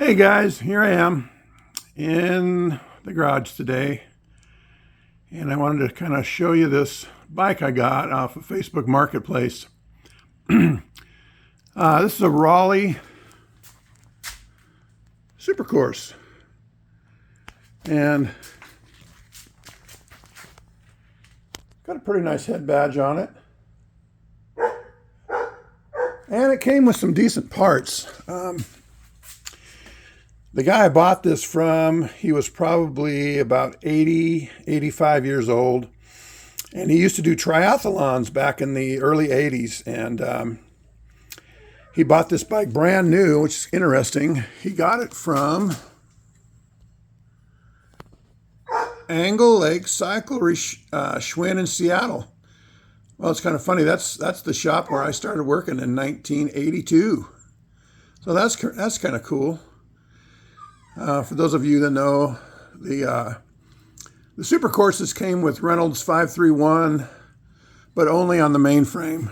Hey guys, here I am in the garage today, and I wanted to kind of show you this bike I got off of Facebook Marketplace. This is a Raleigh Super Course, and got a pretty nice head badge on it, and it came with some decent parts. The guy I bought this from, he was probably about 80, 85 years old. And he used to do triathlons back in the early 80s. And he bought this bike brand new, which is interesting. He got it from Angle Lake Cycle Schwinn in Seattle. Well, it's kind of funny. That's the shop where I started working in 1982. So that's kind of cool. For those of you that know, the Super Courses came with Reynolds 531, but only on the main frame.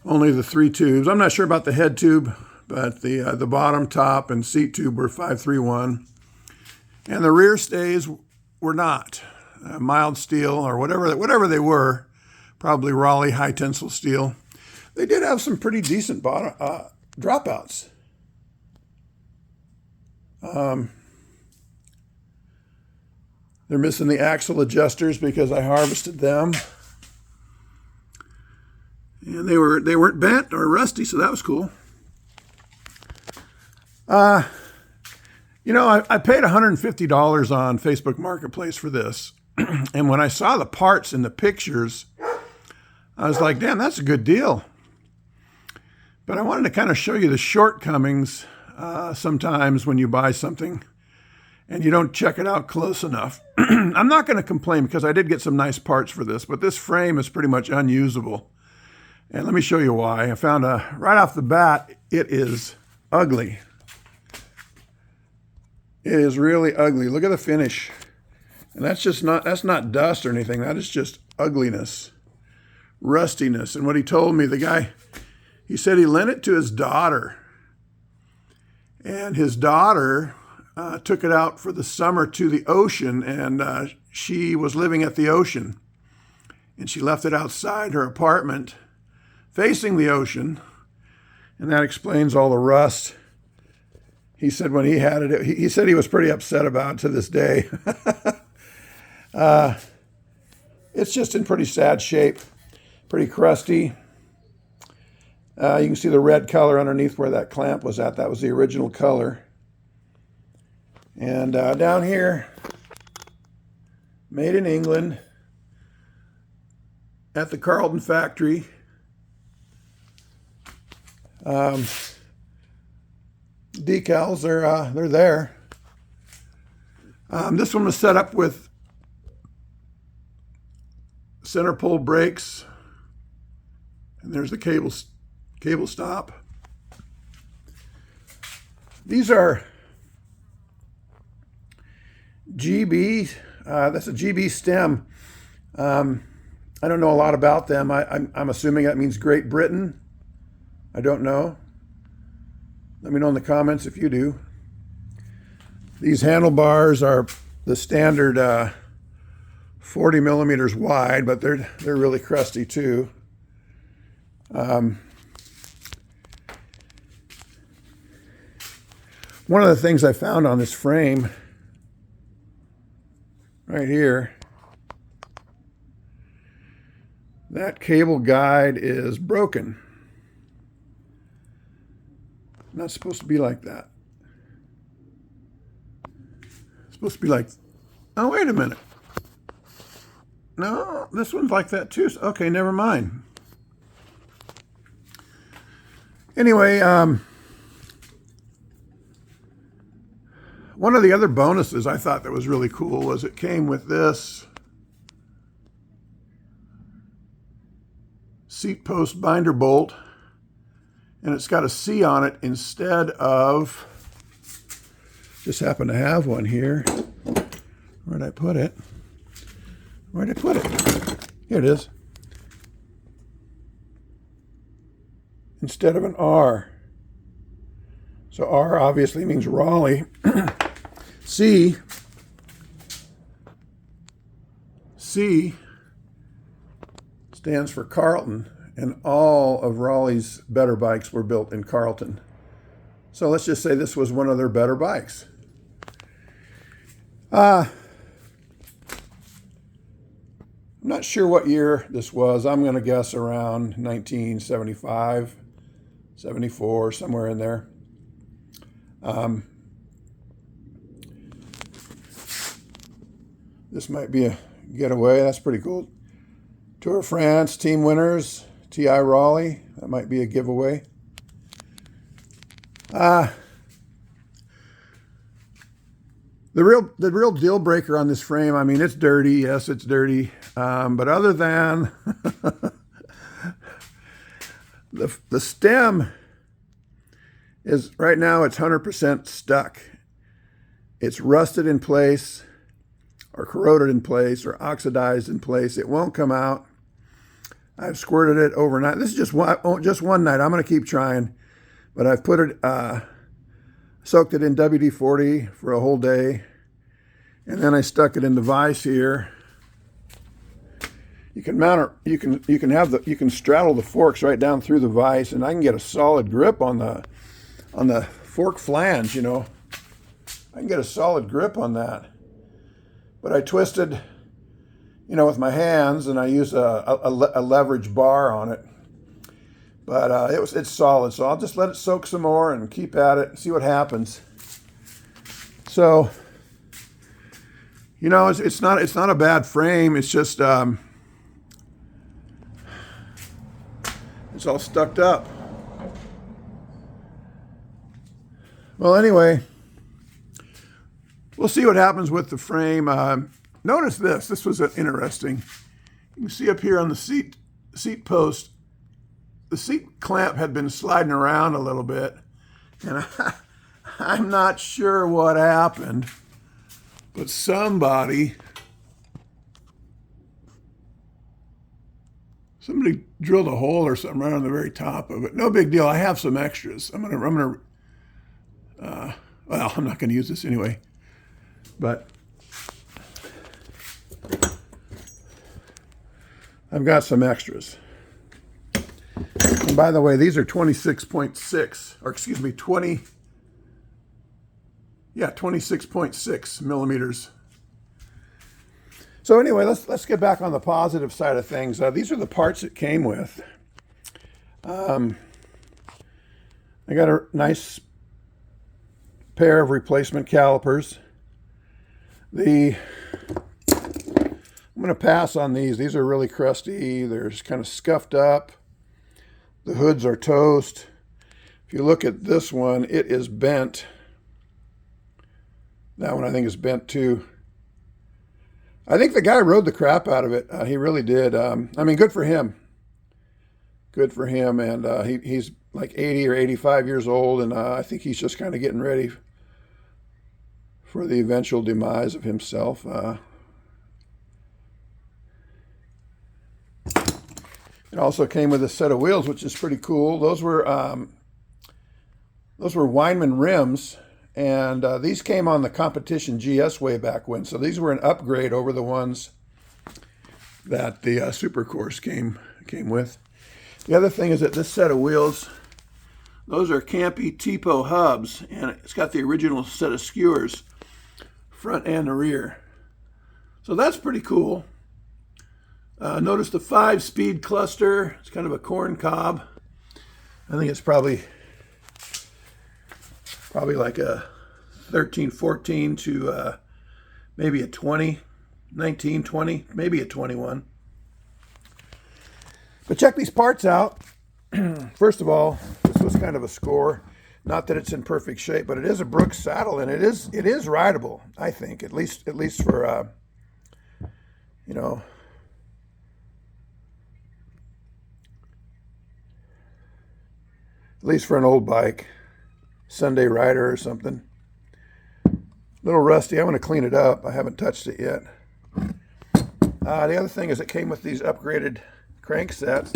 Only the 3 tubes. I'm not sure about the head tube, but the bottom, top, and seat tube were 531. And the rear stays were not. Mild steel or whatever they were, probably Raleigh high tensile steel. They did have some pretty decent bottom dropouts. They're missing the axle adjusters because I harvested them, and they weren't bent or rusty, so that was cool. I paid $150 on Facebook Marketplace for this, and when I saw the parts in the pictures, I was like, damn, that's a good deal. But I wanted to kind of show you the shortcomings sometimes when you buy something and you don't check it out close enough. I'm not going to complain because I did get some nice parts for this, but this frame is pretty much unusable. And let me show you why. I found right off the bat, it is ugly. It is really ugly. Look at the finish. And that's not dust or anything. That is just ugliness, rustiness. And what he told me, the guy, he said he lent it to his daughter. And his daughter took it out for the summer to the ocean, and she was living at the ocean. And she left it outside her apartment facing the ocean, and that explains all the rust. He said when he had it, he said he was pretty upset about it to this day. It's just in pretty sad shape, pretty crusty. You can see the red color underneath where that clamp was at. That was the original color. And down here, made in England at the Carlton factory. Decals, they're there. This one was set up with center pole brakes. And there's the cable stop. These are GB. That's a GB stem. I don't know a lot about them. I'm assuming that means Great Britain. I don't know. Let me know in the comments if you do. These handlebars are the standard 40 millimeters wide, but they're really crusty too. One of the things I found on this frame right here, that cable guide is broken. Not supposed to be like that. It's supposed to be like, oh, wait a minute. No, this one's like that too. Okay, never mind. Anyway, one of the other bonuses I thought that was really cool was it came with this seat post binder bolt, and it's got a C on it instead of, just happen to have one here. Where'd I put it? Where'd I put it? Here it is. Instead of an R. So R obviously means Raleigh. C stands for Carlton, and all of Raleigh's better bikes were built in Carlton. So let's just say this was one of their better bikes. I'm not sure what year this was. I'm going to guess around 1975, 74, somewhere in there. This might be a getaway. That's pretty cool. Tour of France, team winners, T.I. Raleigh. That might be a giveaway. The real deal breaker on this frame, I mean, it's dirty. Yes, it's dirty. But other than the stem is, right now, it's 100% stuck. It's rusted in place, or corroded in place, or oxidized in place. It won't come out. I've squirted it overnight. This is just one night. I'm going to keep trying. But I've put it, soaked it in WD-40 for a whole day. And then I stuck it in the vise here. You can mount it, you can straddle the forks right down through the vise, and I can get a solid grip on the fork flange, you know. I can get a solid grip on that. But I twisted, you know, with my hands, and I used a leverage bar on it. But it's solid, so I'll just let it soak some more and keep at it and see what happens. So, you know, it's not a bad frame. It's just it's all stucked up. Well, anyway, we'll see what happens with the frame. Notice this. This was interesting. You can see up here on the seat post, the seat clamp had been sliding around a little bit, and I'm not sure what happened, but somebody drilled a hole or something right on the very top of it. No big deal. I have some extras. I'm not gonna use this anyway, but I've got some extras. And by the way, these are 26.6, or excuse me, 26.6 millimeters. So anyway, let's get back on the positive side of things. These are the parts it came with. I got a nice pair of replacement calipers. I'm going to pass on these. These are really crusty. They're just kind of scuffed up. The hoods are toast. If you look at this one, it is bent. That one I think is bent too. I think the guy rode the crap out of it. He really did. I mean, good for him. Good for him. And he's like 80 or 85 years old, and I think he's just kind of getting ready for the eventual demise of himself. It also came with a set of wheels, which is pretty cool. Those were Weinman rims, and these came on the competition GS way back when. So these were an upgrade over the ones that the Super Course came with. The other thing is that this set of wheels, those are Campy Tipo hubs, and it's got the original set of skewers, front and the rear. So that's pretty cool. Notice the 5-speed cluster. It's kind of a corn cob. I think it's probably like a 13, 14 to maybe a 20, 19, 20, maybe a 21. But check these parts out. First of all, this was kind of a score. Not that it's in perfect shape, but it is a Brooks saddle, and it is rideable, I think, at least for you know, at least for an old bike, Sunday rider or something. A little rusty. I'm going to clean it up. I haven't touched it yet. The other thing is it came with these upgraded crank sets.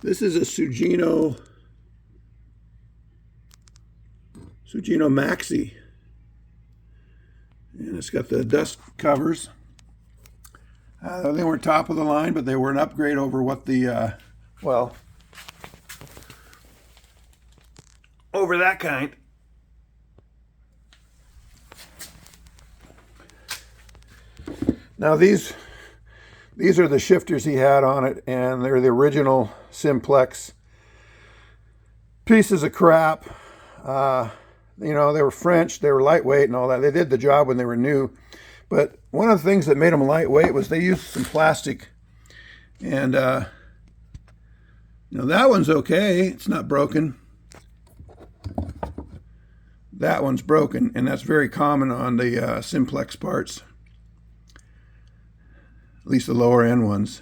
This is a Sugino Sugino Maxi. And it's got the dust covers. They weren't top of the line, but they were an upgrade over what the, well, over that kind. Now these are the shifters he had on it, and they're the original Simplex pieces of crap. You know, they were French, they were lightweight and all that. They did the job when they were new. But one of the things that made them lightweight was they used some plastic. And, you know, that one's okay. It's not broken. That one's broken, and that's very common on the Simplex parts. At least the lower end ones.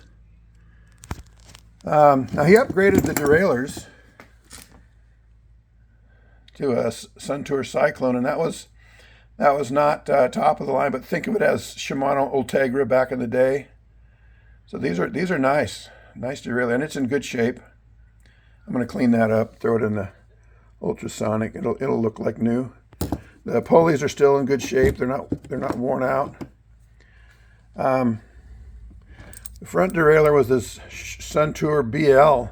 Now he upgraded the derailleurs to a Suntour Cyclone, and that was not top of the line, but think of it as Shimano Ultegra back in the day. So these are nice derailleur, and it's in good shape. I'm going to clean that up, throw it in the ultrasonic. It'll look like new. The pulleys are still in good shape. They're not worn out. The front derailleur was this Suntour BL.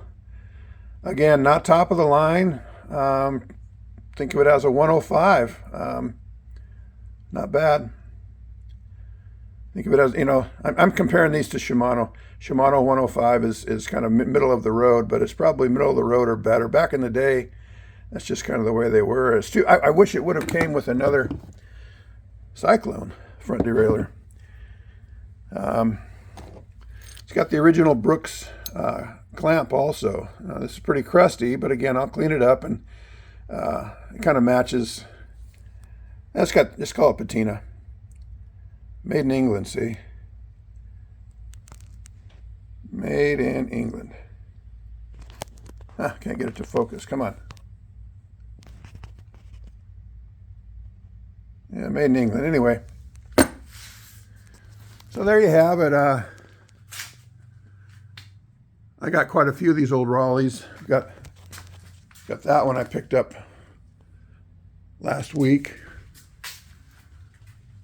Again, not top of the line. Think of it as a 105. Not bad. Think of it as, you know, I'm comparing these to Shimano. Shimano 105 is kind of middle of the road, but it's probably middle of the road or better. Back in the day, that's just kind of the way they were. I wish it would have came with another Cyclone front derailleur. It's got the original Brooks clamp also. This is pretty crusty, but again, I'll clean it up, and it kind of matches. Just call it patina. Made in England, see? Made in England. Can't get it to focus. Come on. Yeah, made in England. Anyway. So there you have it. I got quite a few of these old Raleighs. Got that one I picked up last week.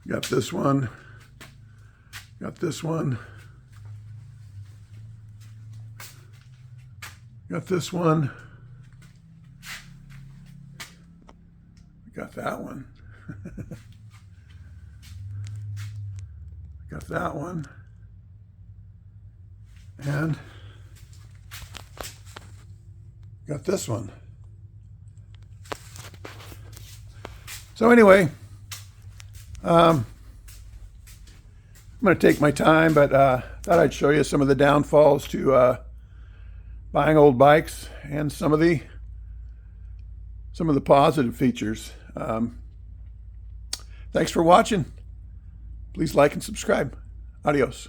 Got this one. Got this one. Got this one. Got that one. Got that one. And got this one. So anyway, I'm going to take my time, but thought I'd show you some of the downfalls to buying old bikes and some of the positive features. Thanks for watching. Please like and subscribe. Adios.